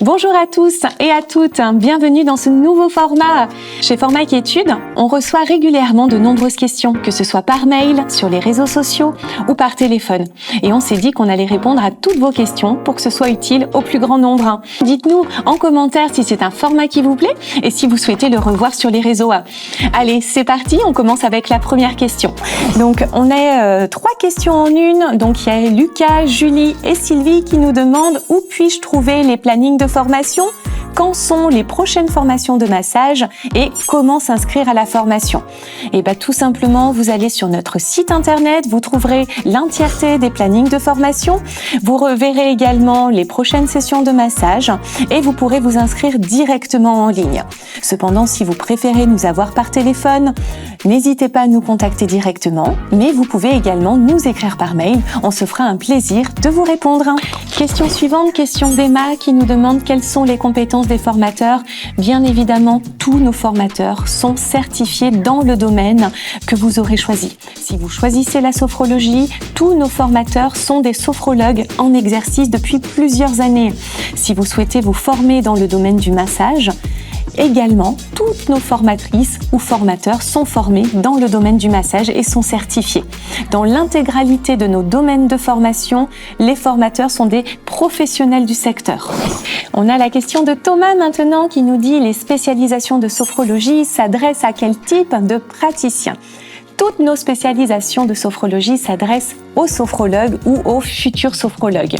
Bonjour à tous et à toutes, bienvenue dans ce nouveau format. Chez Formac Études, on reçoit régulièrement de nombreuses questions, que ce soit par mail, sur les réseaux sociaux ou par téléphone. Et on s'est dit qu'on allait répondre à toutes vos questions pour que ce soit utile au plus grand nombre. Dites-nous en commentaire si c'est un format qui vous plaît et si vous souhaitez le revoir sur les réseaux. Allez, c'est parti, on commence avec la première question. Donc, on a 3 questions en une. Donc, il y a Lucas, Julie et Sylvie qui nous demandent où puis-je trouver les plannings de formation, quand sont les prochaines formations de massage et comment s'inscrire à la formation. Et tout simplement, vous allez sur notre site internet, vous trouverez l'entièreté des plannings de formation, vous reverrez également les prochaines sessions de massage et vous pourrez vous inscrire directement en ligne. Cependant, si vous préférez nous avoir par téléphone, n'hésitez pas à nous contacter directement, mais vous pouvez également nous écrire par mail, on se fera un plaisir de vous répondre. Question suivante, question d'Emma qui nous demande quelles sont les compétences des formateurs. Bien évidemment, tous nos formateurs sont certifiés dans le domaine que vous aurez choisi. Si vous choisissez la sophrologie, tous nos formateurs sont des sophrologues en exercice depuis plusieurs années. Si vous souhaitez vous former dans le domaine du massage, également, toutes nos formatrices ou formateurs sont formés dans le domaine du massage et sont certifiés. Dans l'intégralité de nos domaines de formation, les formateurs sont des professionnels du secteur. On a la question de Thomas maintenant qui nous dit les spécialisations de sophrologie s'adressent à quel type de praticien ? Toutes nos spécialisations de sophrologie s'adressent aux sophrologues ou aux futurs sophrologues.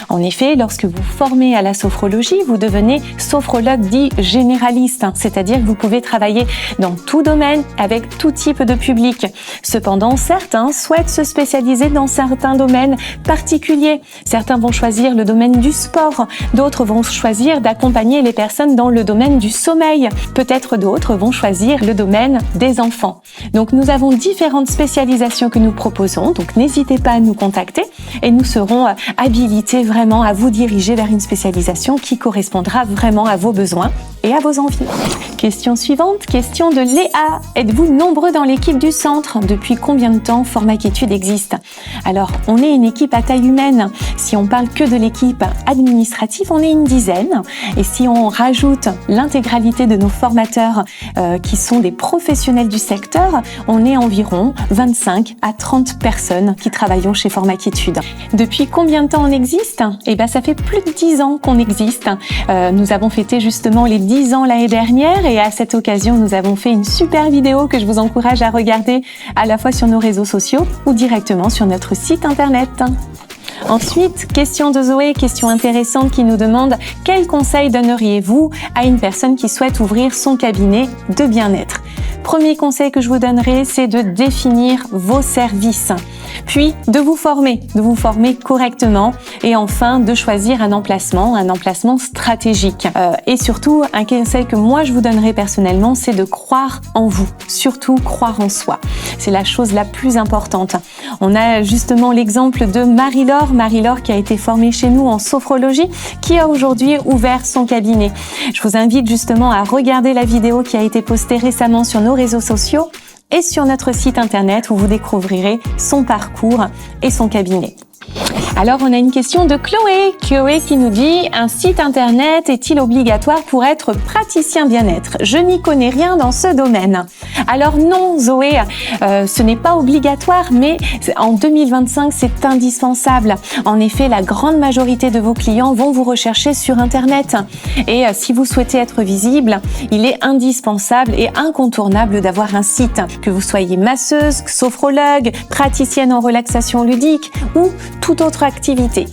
En effet, lorsque vous formez à la sophrologie, vous devenez sophrologue dit généraliste, c'est-à-dire que vous pouvez travailler dans tout domaine avec tout type de public. Cependant, certains souhaitent se spécialiser dans certains domaines particuliers. Certains vont choisir le domaine du sport, d'autres vont choisir d'accompagner les personnes dans le domaine du sommeil. Peut-être d'autres vont choisir le domaine des enfants. Donc nous avons différentes spécialisations que nous proposons, donc n'hésitez pas à nous contacter et nous serons habilités vraiment à vous diriger vers une spécialisation qui correspondra vraiment à vos besoins et à vos envies. Question suivante, question de Léa. Êtes-vous nombreux dans l'équipe du centre ? Depuis combien de temps Formac Études existe ? Alors, on est une équipe à taille humaine. Si on parle que de l'équipe administrative, on est une dizaine. Et si on rajoute l'intégralité de nos formateurs qui sont des professionnels du secteur, on est environ 25 à 30 personnes qui travaillent chez Formac Études. Depuis combien de temps on existe ? Ça fait plus de 10 ans qu'on existe. Nous avons fêté justement les 10 ans l'année dernière et à cette occasion, nous avons fait une super vidéo que je vous encourage à regarder à la fois sur nos réseaux sociaux ou directement sur notre site internet. Ensuite, question de Zoé, question intéressante qui nous demande « Quel conseil donneriez-vous à une personne qui souhaite ouvrir son cabinet de bien-être ?» Premier conseil que je vous donnerai, c'est de définir vos services, puis de vous former correctement et enfin de choisir un emplacement stratégique. Et surtout, un conseil que moi je vous donnerai personnellement, c'est de croire en vous, surtout croire en soi. C'est la chose la plus importante. On a justement l'exemple de Marie-Laure qui a été formée chez nous en sophrologie, qui a aujourd'hui ouvert son cabinet. Je vous invite justement à regarder la vidéo qui a été postée récemment sur nos réseaux sociaux et sur notre site internet où vous découvrirez son parcours et son cabinet. Alors, on a une question de Chloé qui nous dit « Un site internet est-il obligatoire pour être praticien bien-être ? Je n'y connais rien dans ce domaine. » Alors non, Zoé, ce n'est pas obligatoire, mais en 2025, c'est indispensable. En effet, la grande majorité de vos clients vont vous rechercher sur Internet. Et si vous souhaitez être visible, il est indispensable et incontournable d'avoir un site. Que vous soyez masseuse, sophrologue, praticienne en relaxation ludique ou toute autre activité.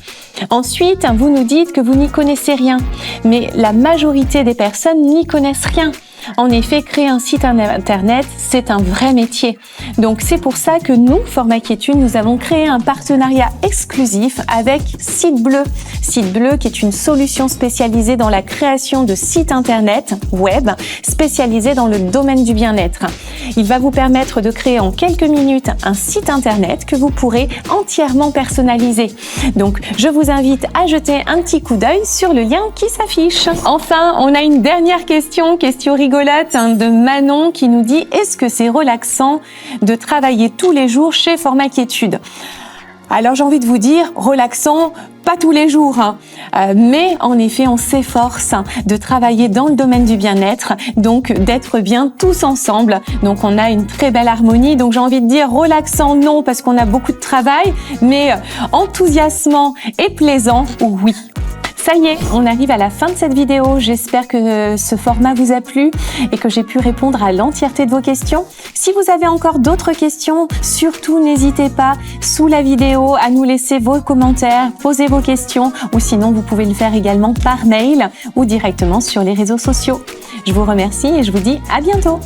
Ensuite, vous nous dites que vous n'y connaissez rien, mais la majorité des personnes n'y connaissent rien. En effet, créer un site internet, c'est un vrai métier. Donc, c'est pour ça que nous, Formac Études, nous avons créé un partenariat exclusif avec Site Bleu. Site Bleu qui est une solution spécialisée dans la création de sites internet web spécialisés dans le domaine du bien-être. Il va vous permettre de créer en quelques minutes un site internet que vous pourrez entièrement personnaliser. Donc, je vous invite à jeter un petit coup d'œil sur le lien qui s'affiche. Enfin, on a une dernière question rigolote de Manon qui nous dit « Est-ce que c'est relaxant de travailler tous les jours chez Formac Études ?» Alors j'ai envie de vous dire, relaxant, pas tous les jours, hein. Mais en effet on s'efforce de travailler dans le domaine du bien-être, donc d'être bien tous ensemble. Donc on a une très belle harmonie, donc j'ai envie de dire relaxant non parce qu'on a beaucoup de travail, mais enthousiasmant et plaisant, oui. Ça y est, on arrive à la fin de cette vidéo. J'espère que ce format vous a plu et que j'ai pu répondre à l'entièreté de vos questions. Si vous avez encore d'autres questions, surtout n'hésitez pas sous la vidéo à nous laisser vos commentaires, poser vos questions ou sinon vous pouvez le faire également par mail ou directement sur les réseaux sociaux. Je vous remercie et je vous dis à bientôt.